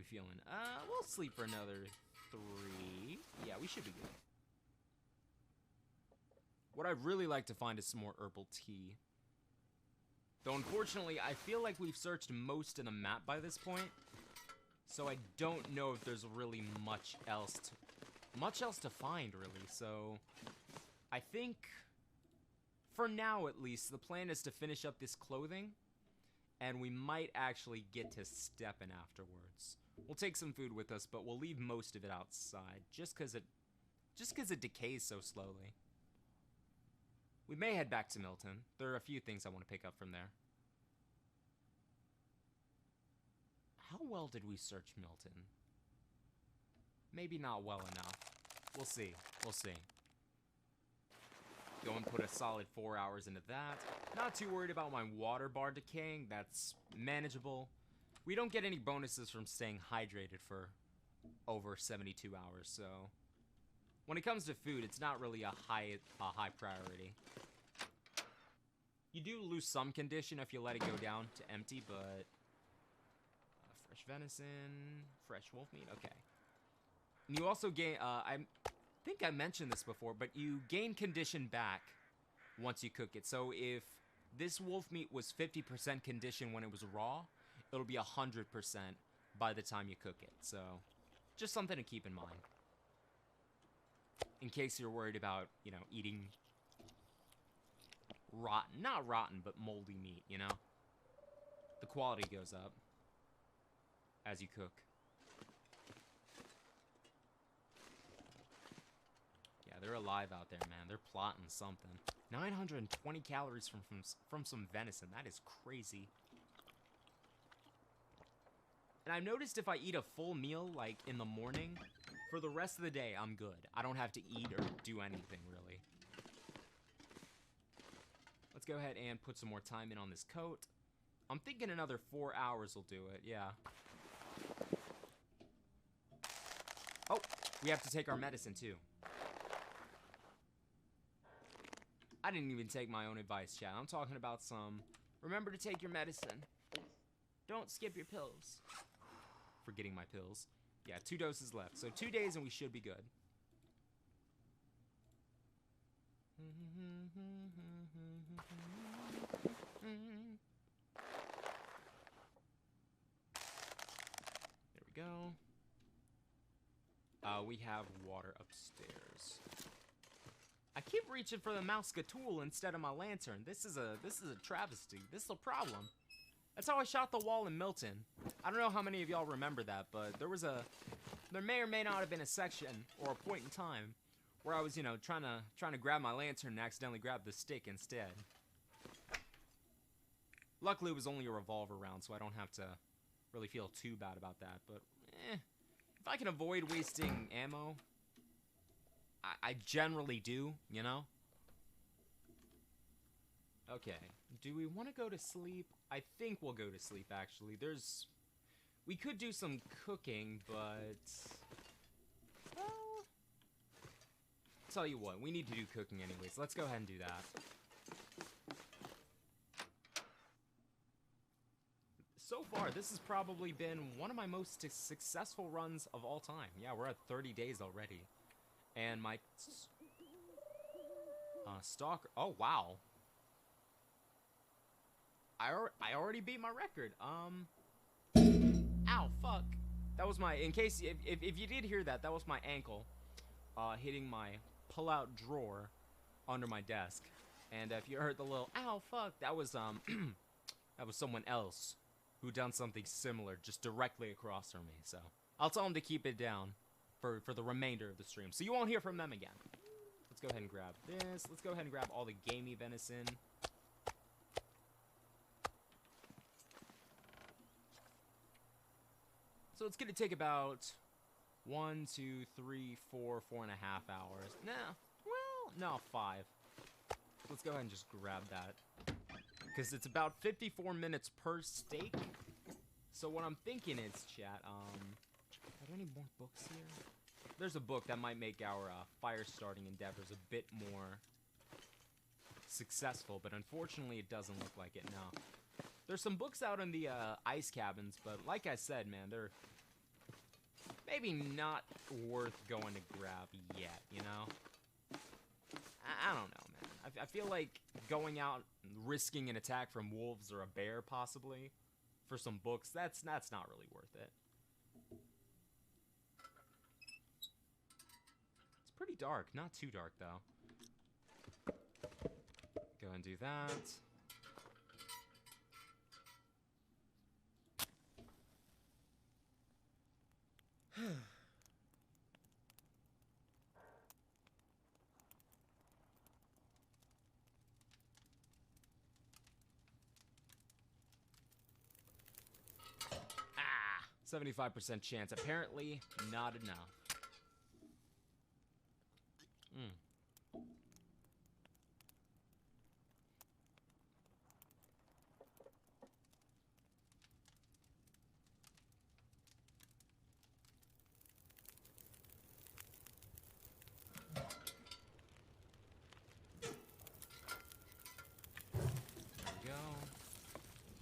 we feeling? We'll sleep for another 3. Yeah, we should be good. What I'd really like to find is some more herbal tea. Though, unfortunately, I feel like we've searched most of the map by this point. So I don't know if there's really much else to find, really. So I think, for now at least, the plan is to finish up this clothing. And we might actually get to stepping afterwards. We'll take some food with us, but we'll leave most of it outside. Just because it decays so slowly. We may head back to Milton. There are a few things I want to pick up from there. How well did we search Milton? Maybe not well enough. We'll see. We'll see. Go and put a solid 4 hours into that. Not too worried about my water bar decaying. That's manageable. We don't get any bonuses from staying hydrated for over 72 hours, so when it comes to food, it's not really a high priority. You do lose some condition if you let it go down to empty, but fresh venison, fresh wolf meat, okay. And you also gain, I think I mentioned this before, but you gain condition back once you cook it. So if this wolf meat was 50% condition when it was raw, it'll be 100% by the time you cook it. So just something to keep in mind. In case you're worried about, you know, eating rotten, not rotten, but moldy meat, you know? The quality goes up as you cook. Yeah, they're alive out there, man. They're plotting something. 920 calories from some venison. That is crazy. And I've noticed if I eat a full meal, like, in the morning, for the rest of the day, I'm good. I don't have to eat or do anything, really. Let's go ahead and put some more time in on this coat. I'm thinking another 4 hours will do it, yeah. Oh, we have to take our medicine, too. I didn't even take my own advice, chat. I'm talking about some, remember to take your medicine. Don't skip your pills. Forgetting my pills. Yeah, 2 doses left. So 2 days and we should be good. There we go. We have water upstairs. I keep reaching for the mousecatool instead of my lantern. This is a travesty. This is a problem. That's how I shot the wall in Milton. I don't know how many of y'all remember that, but there may or may not have been a section or a point in time where I was, you know, trying to grab my lantern and accidentally grab the stick instead. Luckily, it was only a revolver round, so I don't have to really feel too bad about that. But if I can avoid wasting ammo, I generally do, you know? Okay, do we want to go to sleep? I think we'll go to sleep, actually. We could do some cooking, but, well, tell you what, we need to do cooking anyways. Let's go ahead and do that. So far, this has probably been one of my most successful runs of all time. Yeah, we're at 30 days already. And my stalker, oh wow. I already beat my record. Ow, fuck. That was my, in case, if you did hear that, that was my ankle hitting my pull-out drawer under my desk. And if you heard the little, ow, fuck, that was that was someone else who done something similar just directly across from me. So I'll tell them to keep it down for the remainder of the stream. So you won't hear from them again. Let's go ahead and grab this. Let's go ahead and grab all the gamey venison. So it's gonna take about 1, 2, 3, 4, 4.5 hours. Nah, well, no, 5. Let's go ahead and just grab that. Because it's about 54 minutes per steak. So what I'm thinking is, chat, are there any more books here? There's a book that might make our fire starting endeavors a bit more successful, but unfortunately it doesn't look like it now. There's some books out in the ice cabins, but like I said, man, maybe not worth going to grab yet, you know? I don't know, man. I feel like going out and risking an attack from wolves or a bear, possibly, for some books, that's not really worth it. It's pretty dark. Not too dark, though. Go and do that. Ah, 75% chance. Apparently, not enough.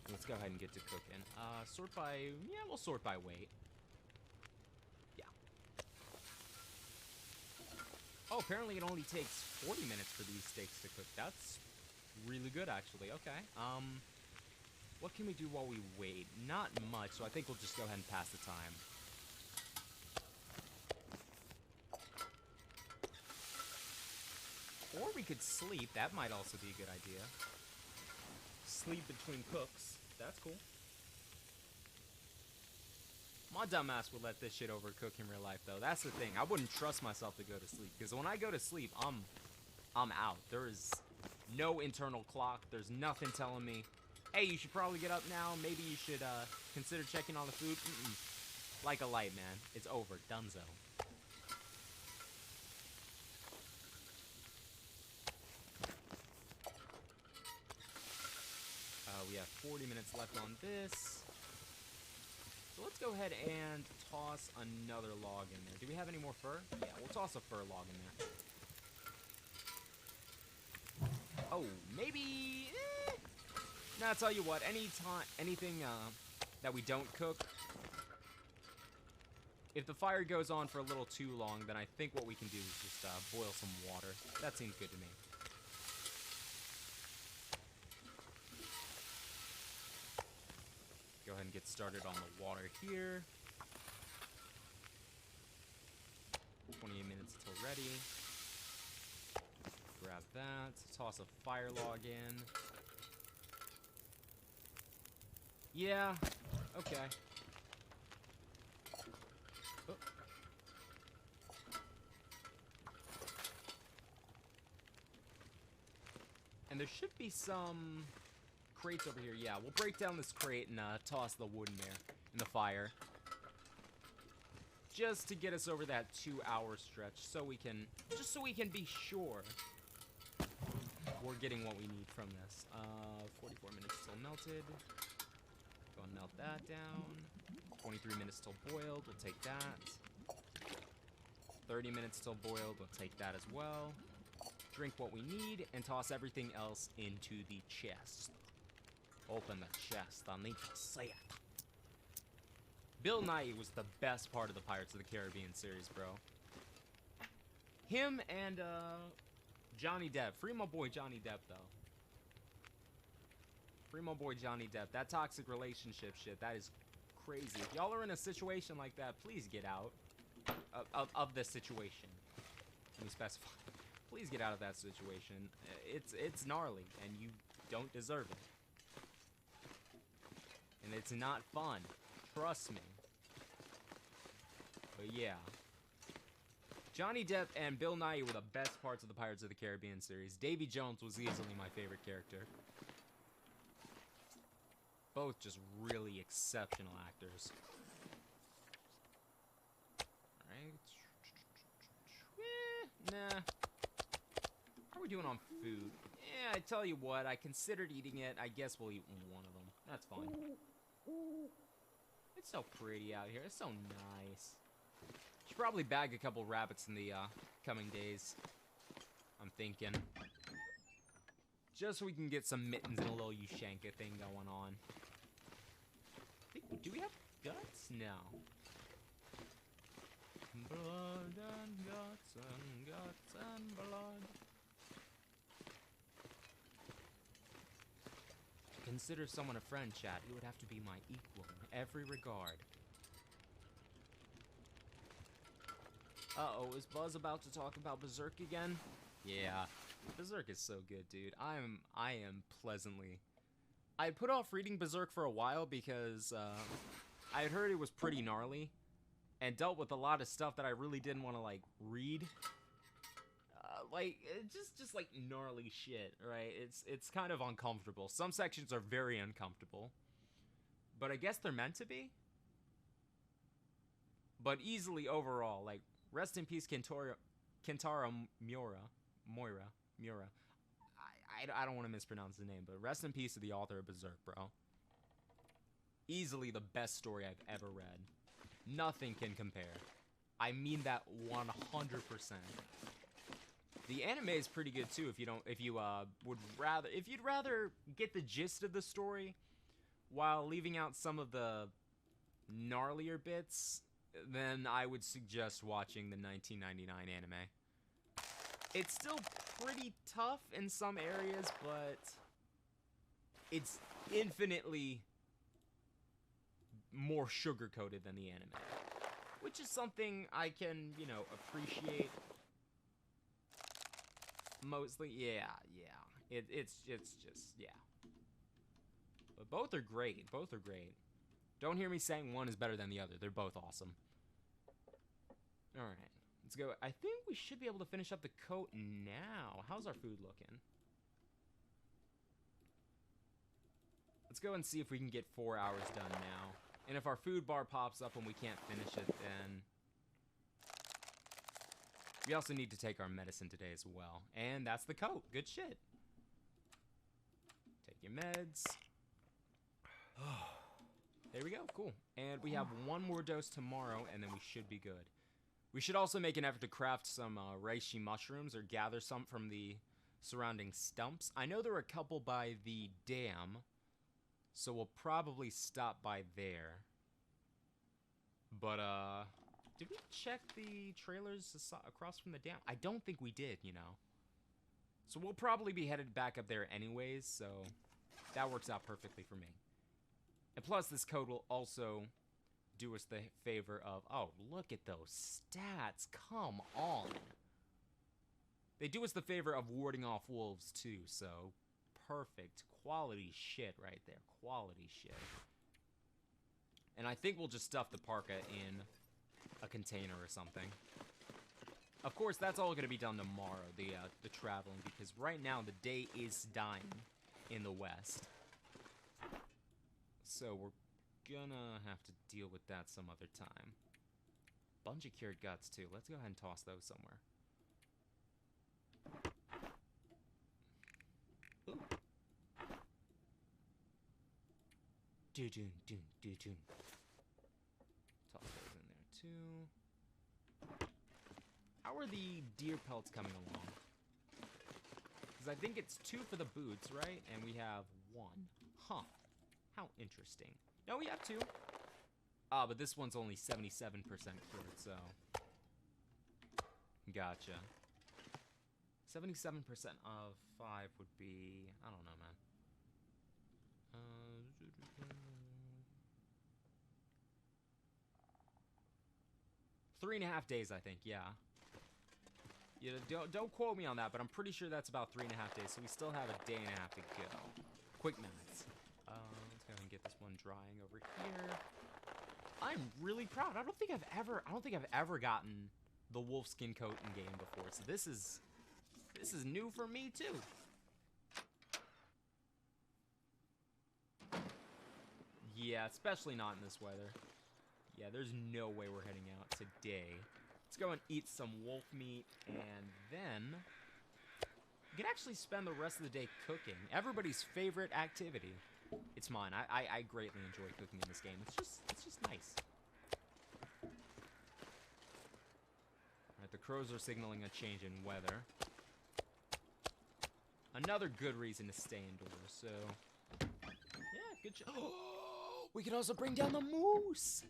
Let's go ahead and get to cooking. Sort by... Yeah, we'll sort by weight. Yeah. Oh, apparently it only takes 40 minutes for these steaks to cook. That's really good, actually. Okay. What can we do while we wait? Not much, so I think we'll just go ahead and pass the time. Or we could sleep. That might also be a good idea. Sleep between cooks. That's cool. My dumbass would let this shit overcook in real life, though. That's the thing. I wouldn't trust myself to go to sleep, because when I go to sleep, I'm out. There is no internal clock. There's nothing telling me, hey, you should probably get up now. Maybe you should consider checking on the food. Like a light, man. It's over. Dunzo. We have 40 minutes left on this. So let's go ahead and toss another log in there. Do we have any more fur? Yeah, we'll toss a fur log in there. Oh, maybe... Nah, I'll tell you what. Anything that we don't cook, if the fire goes on for a little too long, then I think what we can do is just boil some water. That seems good to me. Go ahead and get started on the water here. 28 minutes until ready. Grab that. Toss a fire log in. Yeah. Okay. Oh. And there should be some... crates over here. Yeah, we'll break down this crate and toss the wood in there in the fire, just to get us over that 2-hour stretch, so we can be sure we're getting what we need from this. 44 minutes till melted. Go and melt that down. 23 minutes till boiled. We'll take that. 30 minutes till boiled. We'll take that as well. Drink what we need and toss everything else into the chest. Open the chest, I need to say it. Bill Nighy was the best part of the Pirates of the Caribbean series, bro. Him and, Johnny Depp. Free my boy Johnny Depp, though. Free my boy Johnny Depp. That toxic relationship shit, that is crazy. If y'all are in a situation like that, please get out of this situation. Let me specify. Please get out of that situation. It's gnarly, and you don't deserve it. And it's not fun. Trust me. But yeah. Johnny Depp and Bill Nighy were the best parts of the Pirates of the Caribbean series. Davy Jones was easily my favorite character. Both just really exceptional actors. Alright. Nah. How are we doing on food? Yeah, I tell you what, I considered eating it. I guess we'll eat one of them. That's fine. It's so pretty out here. It's so nice. Should probably bag a couple rabbits in the coming days. I'm thinking. Just so we can get some mittens and a little Ushanka thing going on. Do we have guts? No. Blood and guts and guts and blood. To consider someone a friend, Chad, he would have to be my equal in every regard. Uh-oh, is Buzz about to talk about Berserk again? Yeah, Berserk is so good, dude. I am pleasantly... I put off reading Berserk for a while because I had heard it was pretty gnarly and dealt with a lot of stuff that I really didn't want to, like, read. Like, just like gnarly shit, right? It's kind of uncomfortable. Some sections are very uncomfortable, but I guess they're meant to be. But easily overall, like, rest in peace, Kentaro Miura. I don't want to mispronounce the name, but rest in peace to the author of Berserk, bro. Easily the best story I've ever read. Nothing can compare. I mean that 100%. The anime is pretty good too. If you'd rather get the gist of the story while leaving out some of the gnarlier bits, then I would suggest watching the 1999 anime. It's still pretty tough in some areas, but it's infinitely more sugar-coated than the anime, which is something I can, you know, appreciate. Mostly, yeah. It's just, yeah. But both are great. Both are great. Don't hear me saying one is better than the other. They're both awesome. Alright, let's go. I think we should be able to finish up the coat now. How's our food looking? Let's go and see if we can get 4 hours done now. And if our food bar pops up and we can't finish it, then... we also need to take our medicine today as well. And that's the coat. Good shit. Take your meds. There we go. Cool. And we have one more dose tomorrow, and then we should be good. We should also make an effort to craft some reishi mushrooms or gather some from the surrounding stumps. I know there are a couple by the dam, so we'll probably stop by there. But, did we check the trailers across from the dam? I don't think we did, you know. So we'll probably be headed back up there anyways, so that works out perfectly for me. And plus, this code will also do us the favor of... oh, look at those stats. Come on. They do us the favor of warding off wolves, too, so perfect. Quality shit right there. Quality shit. And I think we'll just stuff the parka in a container or something. Of course, that's all going to be done tomorrow, the traveling, because right now the day is dying in the west. So we're gonna have to deal with that some other time. Bunch of cured guts, too. Let's go ahead and toss those somewhere. Ooh. Do-doon. Toss those in there, too. How are the deer pelts coming along? Because I think it's 2 for the boots, right? And we have 1. Huh. How interesting. No, we have 2. Ah, but this one's only 77% cured, so... gotcha. 77% of 5 would be... I don't know, man. 3.5 days, I think, yeah. Yeah, don't quote me on that, but I'm pretty sure that's about 3.5 days, so we still have a day and a half to go. Quick maths. Let's go ahead and get this one drying over here. I'm really proud. I don't think I've ever gotten the wolfskin coat in game before, so this is new for me too. Yeah, especially not in this weather. Yeah, there's no way we're heading out today. Let's go and eat some wolf meat, and then we can actually spend the rest of the day cooking. Everybody's favorite activity. It's mine. I greatly enjoy cooking in this game. It's just nice. Alright, the crows are signaling a change in weather. Another good reason to stay indoors, so... yeah, good job. Oh, we can also bring down the moose!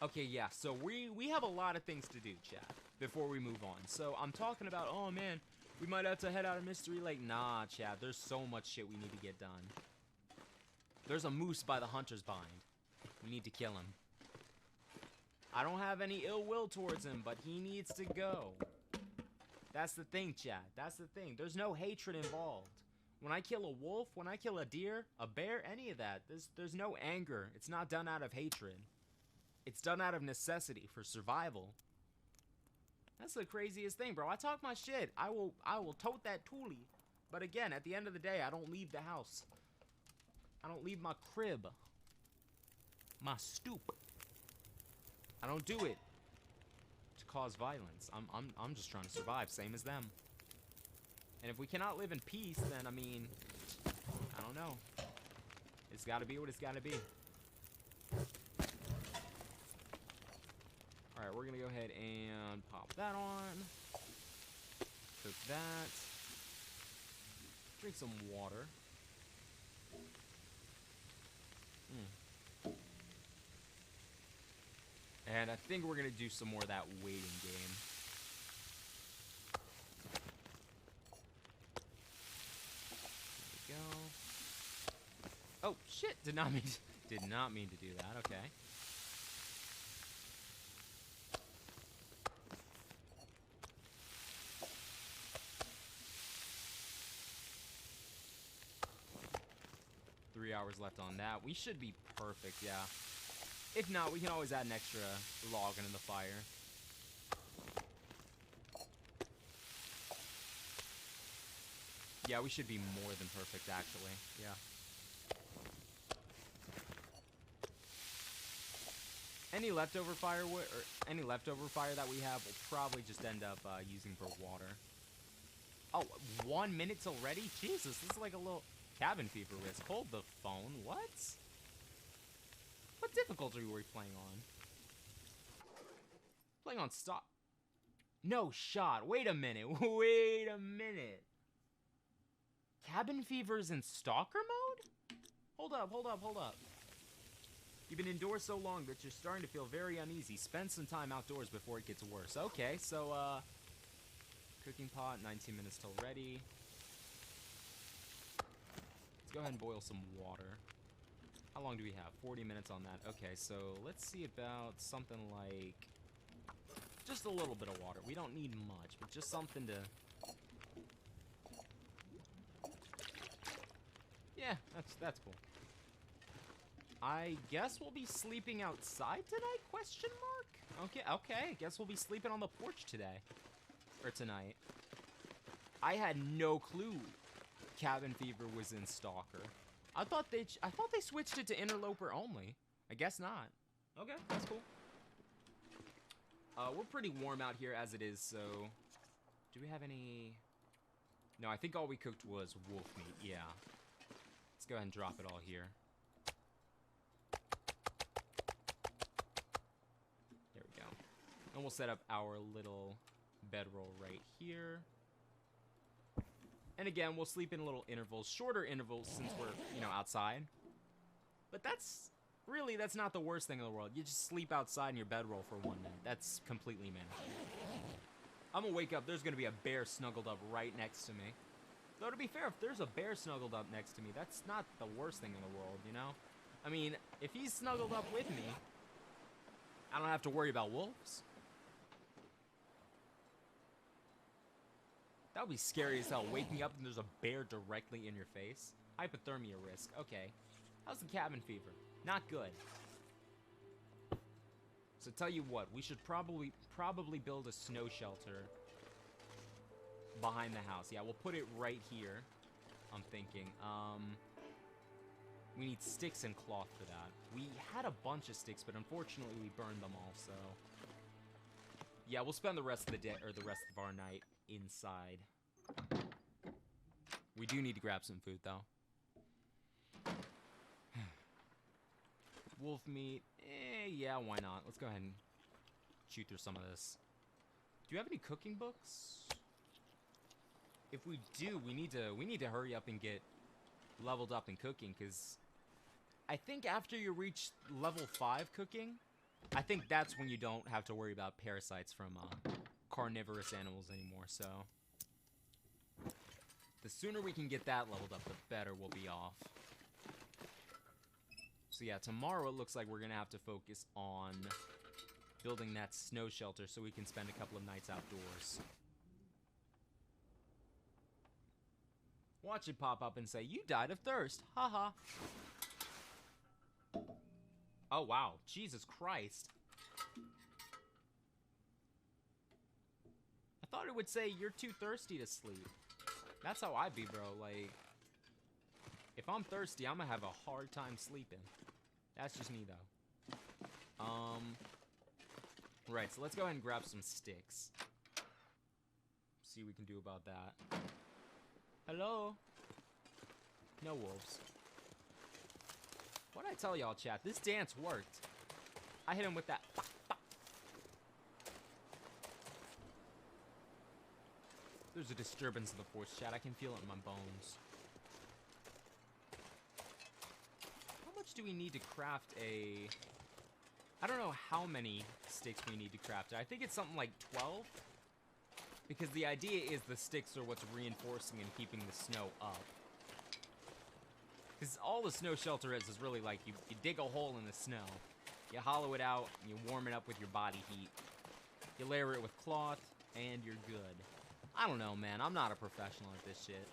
Okay, yeah, so we have a lot of things to do, chat, before we move on. So I'm talking about, oh man, we might have to head out of Mystery Lake. Nah, chat, there's so much shit we need to get done. There's a moose by the hunter's bind. We need to kill him. I don't have any ill will towards him, but he needs to go. That's the thing, chat. That's the thing. There's no hatred involved. When I kill a wolf, when I kill a deer, a bear, any of that, there's no anger. It's not done out of hatred. It's done out of necessity for survival. That's the craziest thing, bro. I talk my shit. I will tote that toolie. But again, at the end of the day, I don't leave the house. I don't leave my crib. My stoop. I don't do it to cause violence. I'm just trying to survive, same as them. And if we cannot live in peace, then I mean, I don't know. It's got to be what it's got to be. All right, we're gonna go ahead and pop that on. Cook that. Drink some water. And I think we're gonna do some more of that waiting game. There we go. Oh shit! Did not mean to do that. Okay. Hours left on that. We should be perfect, yeah. If not, we can always add an extra log into the fire. Yeah, we should be more than perfect, actually. Yeah. Any leftover firewood, or any leftover fire that we have, we'll probably just end up using for water. Oh, 1 minute till ready? Jesus, this is like a little... Cabin fever risk. Hold the phone. What? What difficulty were we playing on? Playing on stop. No shot. Wait a minute. Wait a minute. Cabin fever's in stalker mode? Hold up, hold up, hold up. You've been indoors so long that you're starting to feel very uneasy. Spend some time outdoors before it gets worse. Okay, so, cooking pot, 19 minutes till ready. Go ahead and boil some water. How long do we have? 40 minutes on that. Okay, so let's see about something like just a little bit of water. We don't need much, but just something to... Yeah, that's cool. I guess we'll be sleeping outside tonight? Question mark? Okay. I guess we'll be sleeping on the porch today. Or tonight. I had no clue cabin fever was in stalker. I thought they switched it to interloper only. I guess not. Okay, that's cool. We're pretty warm out here as it is, so do we have any... No, I think all we cooked was wolf meat. Yeah. Let's go ahead and drop it all here. There we go. And we'll set up our little bedroll right here. And again, we'll sleep in little intervals, shorter intervals since we're, you know, outside. But that's not the worst thing in the world. You just sleep outside in your bedroll for 1 minute. That's completely manageable. I'm gonna wake up, there's gonna be a bear snuggled up right next to me. Though to be fair, if there's a bear snuggled up next to me, that's not the worst thing in the world, you know? I mean, if he's snuggled up with me, I don't have to worry about wolves. That would be scary as hell, waking up and there's a bear directly in your face. Hypothermia risk. Okay. How's the cabin fever? Not good. So tell you what, we should probably build a snow shelter behind the house. Yeah, we'll put it right here, I'm thinking. We need sticks and cloth for that. We had a bunch of sticks, but unfortunately we burned them all, so... Yeah, we'll spend the rest of the day, or the rest of our night inside. We do need to grab some food, though. Wolf meat. Yeah, why not? Let's go ahead and chew through some of this. Do you have any cooking books? If we do, we need to hurry up and get leveled up in cooking, because I think after you reach level 5 cooking, I think that's when you don't have to worry about parasites from carnivorous animals anymore, so... The sooner we can get that leveled up, the better we'll be off. So yeah, tomorrow it looks like we're gonna have to focus on building that snow shelter so we can spend a couple of nights outdoors. Watch it pop up and say, "You died of thirst, haha." Oh wow, Jesus Christ. I thought it would say, "You're too thirsty to sleep." That's how I be, bro. Like, if I'm thirsty, I'm gonna have a hard time sleeping. That's just me, though. Right, so let's go ahead and grab some sticks. See what we can do about that. Hello? No wolves. What'd I tell y'all, chat? This dance worked. I hit him with that. There's a disturbance in the force, chat. I can feel it in my bones. How much do we need to craft a... I don't know how many sticks we need to craft it. I think it's something like 12. Because the idea is the sticks are what's reinforcing and keeping the snow up. Because all the snow shelter is really like you dig a hole in the snow. You hollow it out, and you warm it up with your body heat. You layer it with cloth, and you're good. I don't know, man. I'm not a professional at this shit.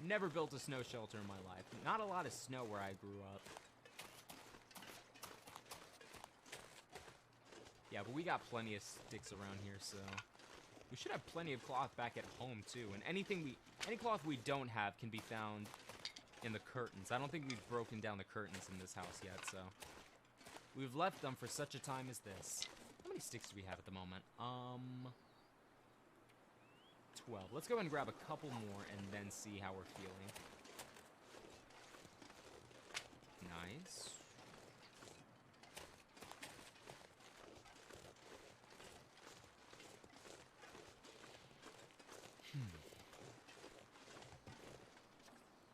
Never built a snow shelter in my life. Not a lot of snow where I grew up. Yeah, but we got plenty of sticks around here, so... We should have plenty of cloth back at home, too. And any cloth we don't have can be found in the curtains. I don't think we've broken down the curtains in this house yet, so... We've left them for such a time as this. How many sticks do we have at the moment? 12. Let's go ahead and grab a couple more and then see how we're feeling. Nice.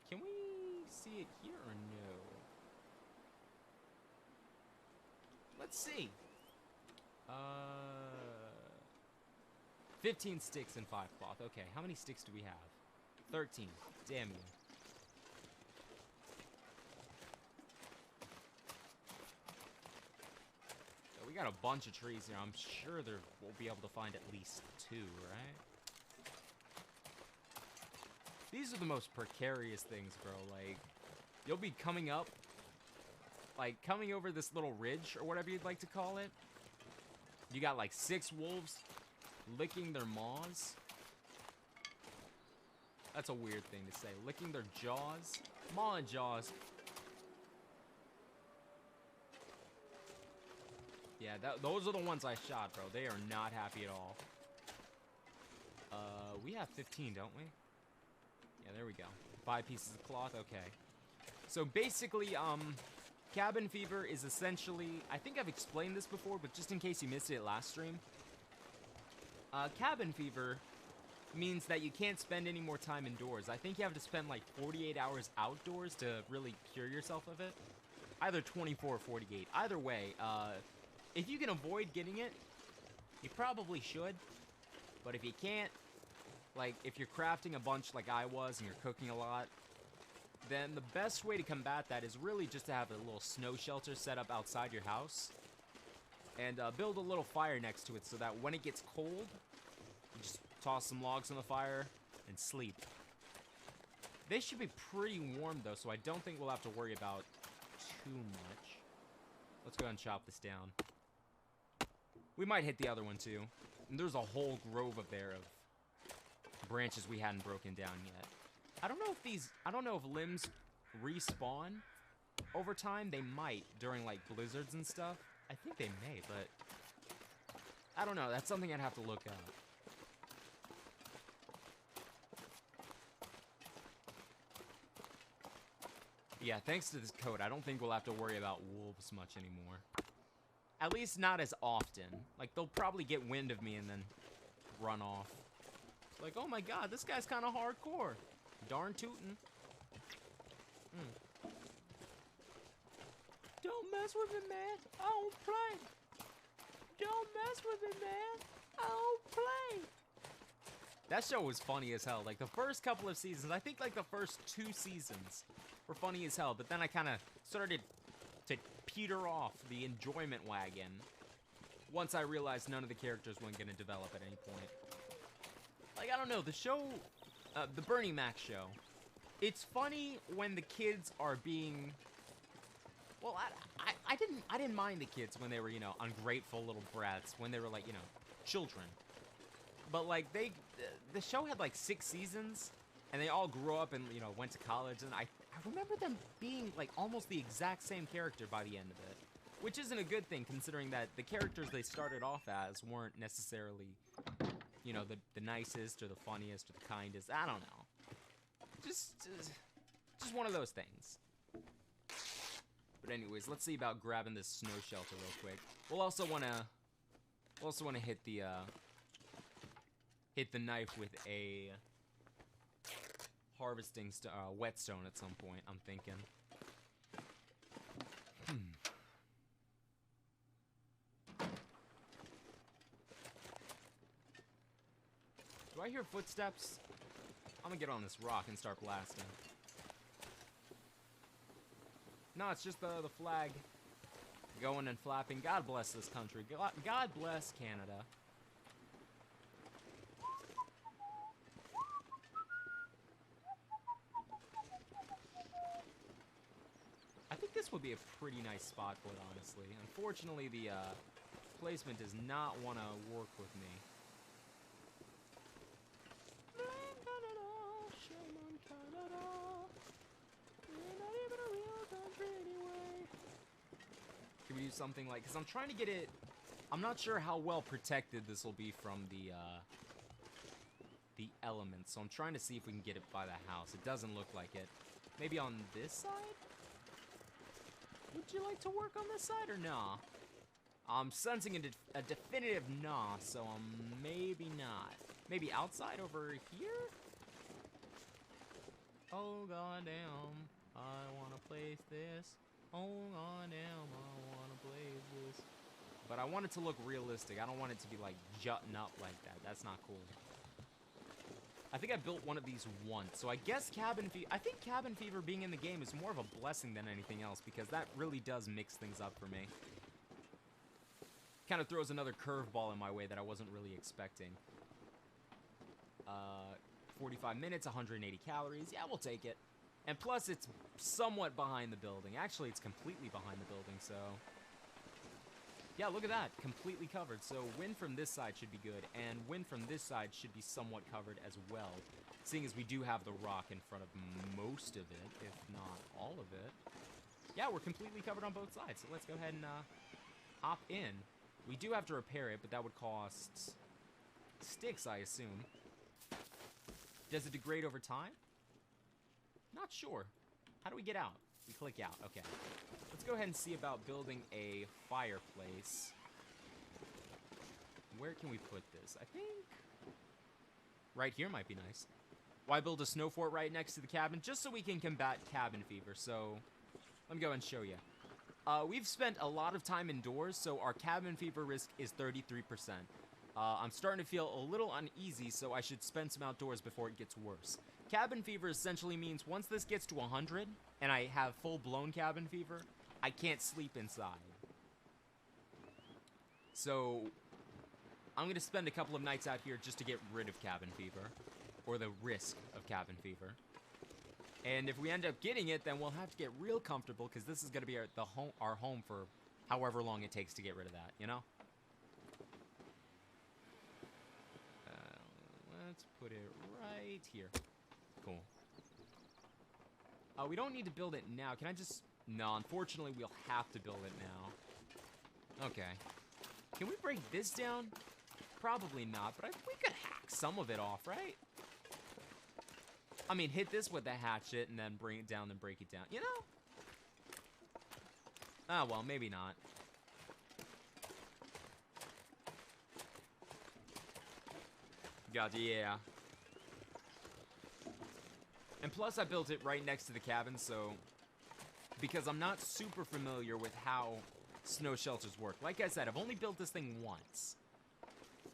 Can we see it here or no? Let's see. 15 sticks and 5 cloth. Okay, how many sticks do we have? 13. Damn you. So we got a bunch of trees here. I'm sure we'll be able to find at least 2, right? These are the most precarious things, bro. Like, you'll be coming up, like, coming over this little ridge, or whatever you'd like to call it. You got, like, 6 wolves licking their maws. That's a weird thing to say. Licking their jaws. Maw and jaws. Yeah, those are the ones I shot, bro. They are not happy at all. We have 15, don't we? Yeah, there we go. 5 pieces of cloth, okay. So basically, cabin fever is essentially, I think I've explained this before, but just in case you missed it last stream. Cabin fever means that you can't spend any more time indoors. I think you have to spend like 48 hours outdoors to really cure yourself of it. Either 24 or 48. Either way, if you can avoid getting it, you probably should. But if you can't, like, if you're crafting a bunch like I was and you're cooking a lot, then the best way to combat that is really just to have a little snow shelter set up outside your house. And build a little fire next to it so that when it gets cold, you just toss some logs on the fire and sleep. They should be pretty warm, though, so I don't think we'll have to worry about too much. Let's go ahead and chop this down. We might hit the other one, too. And there's a whole grove up there of branches we hadn't broken down yet. I don't know if limbs respawn over time. They might during, like, blizzards and stuff. I think they may, but I don't know. That's something I'd have to look up. Yeah, thanks to this code, I don't think we'll have to worry about wolves much anymore. At least not as often. Like, they'll probably get wind of me and then run off. Like, oh my god, this guy's kind of hardcore. Darn tootin'. Don't mess with me, man. I don't play. Don't mess with it, man. I don't play. That show was funny as hell. Like, the first couple of seasons, I think, like, the first 2 seasons were funny as hell. But then I kind of started to peter off the enjoyment wagon once I realized none of the characters weren't going to develop at any point. Like, I don't know, the show, the Bernie Mac show, it's funny when the kids are being, well, I didn't mind the kids when they were, you know, ungrateful little brats, when they were, like, you know, children. But, like, the show had, like, 6 seasons, and they all grew up and, you know, went to college, and I remember them being, like, almost the exact same character by the end of it. Which isn't a good thing, considering that the characters they started off as weren't necessarily, you know, the nicest or the funniest or the kindest. I don't know. Just one of those things. But anyways, let's see about grabbing this snow shelter real quick. We'll also wanna hit the knife with a harvesting whetstone at some point, I'm thinking. Do I hear footsteps? I'm gonna get on this rock and start blasting. No, it's just the flag going and flapping. God bless this country. God bless Canada. I think this would be a pretty nice spot for it, honestly. Unfortunately, the placement does not want to work with me. Can we do something like, because I'm trying to get it, I'm not sure how well protected this will be from the elements, so I'm trying to see if we can get it by the house. It doesn't look like it. Maybe on this side? Would you like to work on this side or nah? I'm sensing a definitive nah, so maybe not. Maybe outside over here? Oh goddamn, I wanna place this. Oh goddamn, I wanna place this. But I want it to look realistic. I don't want it to be like jutting up like that. That's not cool. I think I built one of these once, so I guess I think cabin fever being in the game is more of a blessing than anything else, because that really does mix things up for me. Kind of throws another curveball in my way that I wasn't really expecting. 45 minutes, 180 calories. Yeah, we'll take it. And plus, it's somewhat behind the building. Actually, it's completely behind the building, so... Yeah, look at that. Completely covered. So wind from this side should be good, and wind from this side should be somewhat covered as well, seeing as we do have the rock in front of most of it, if not all of it. Yeah, we're completely covered on both sides, so let's go ahead and hop in. We do have to repair it, but that would cost sticks, I assume. Does it degrade over time? Not sure. How do we get out? We click out. Okay. Let's go ahead and see about building a fireplace. Where can we put this? I think right here might be nice. Why build a snow fort right next to the cabin? Just so we can combat cabin fever. So let me go and show you. We've spent a lot of time indoors, so our cabin fever risk is 33%. I'm starting to feel a little uneasy, so I should spend some outdoors before it gets worse. Cabin fever essentially means once this gets to 100, and I have full-blown cabin fever, I can't sleep inside. So I'm going to spend a couple of nights out here just to get rid of cabin fever, or the risk of cabin fever. And if we end up getting it, then we'll have to get real comfortable, because this is going to be our home for however long it takes to get rid of that, you know? Let's put it right here. Cool. We don't need to build it now. Can I just... No, unfortunately, we'll have to build it now. Okay. Can we break this down? Probably not, but we could hack some of it off, right? I mean, hit this with a hatchet and then bring it down and break it down. You know? Ah, well, maybe not. Gotcha, yeah. And plus, I built it right next to the cabin, so because I'm not super familiar with how snow shelters work. Like I said, I've only built this thing once.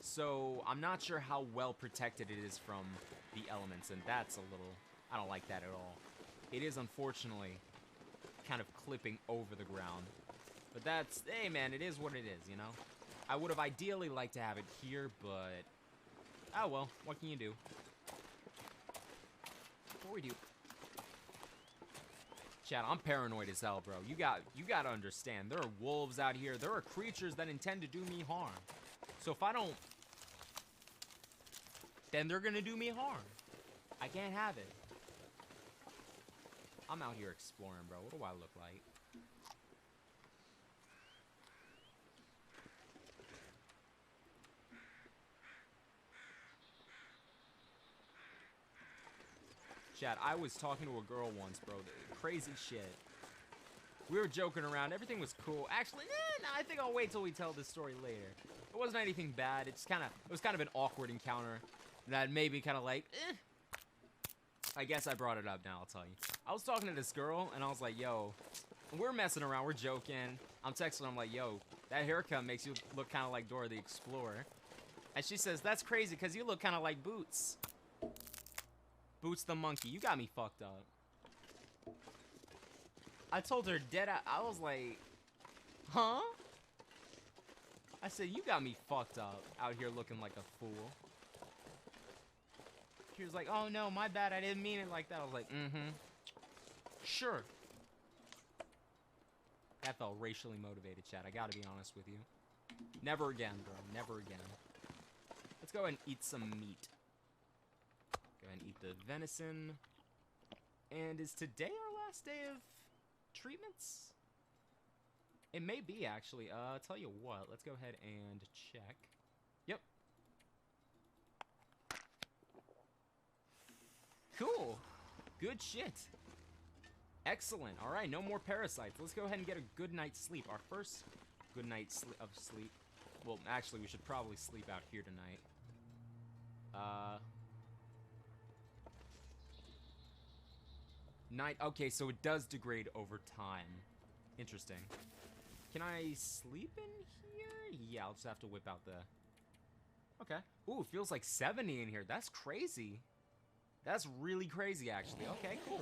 So I'm not sure how well protected it is from the elements, and that's a little... I don't like that at all. It is, unfortunately, kind of clipping over the ground. But that's... Hey, man, it is what it is, you know? I would have ideally liked to have it here, but... Oh, well, what can you do? What we do? Chad, I'm paranoid as hell, bro. You gotta understand. There are wolves out here. There are creatures that intend to do me harm. So if I don't... then they're gonna do me harm. I can't have it. I'm out here exploring, bro. What do I look like? Chad, I was talking to a girl once, bro. Crazy shit. We were joking around. Everything was cool. Actually, nah, I think I'll wait till we tell this story later. It wasn't anything bad. It was kind of an awkward encounter that made me kind of like, eh. I guess I brought it up now, I'll tell you. I was talking to this girl, and I was like, yo, we're messing around, we're joking. I'm texting, I'm like, yo, that haircut makes you look kind of like Dora the Explorer. And she says, that's crazy, because you look kind of like Boots. Boots the monkey. You got me fucked up. I told her dead out. I was like, huh? I said, you got me fucked up out here looking like a fool. She was like, oh no, my bad. I didn't mean it like that. I was like, mm-hmm. Sure. That felt racially motivated, Chad. I gotta be honest with you. Never again, bro. Never again. Let's go ahead and eat some meat. Go ahead and eat the venison. And is today our last day of treatments? It may be, actually. I'll tell you what. Let's go ahead and check. Yep. Cool. Good shit. Excellent. All right, no more parasites. Let's go ahead and get a good night's sleep. Our first good night of sleep. Well, actually, we should probably sleep out here tonight. Night. Okay, so it does degrade over time. Interesting. Can I sleep in here? Yeah, I'll just have to whip out the... Okay. Ooh, it feels like 70 in here. That's crazy. That's really crazy, actually. Okay, cool.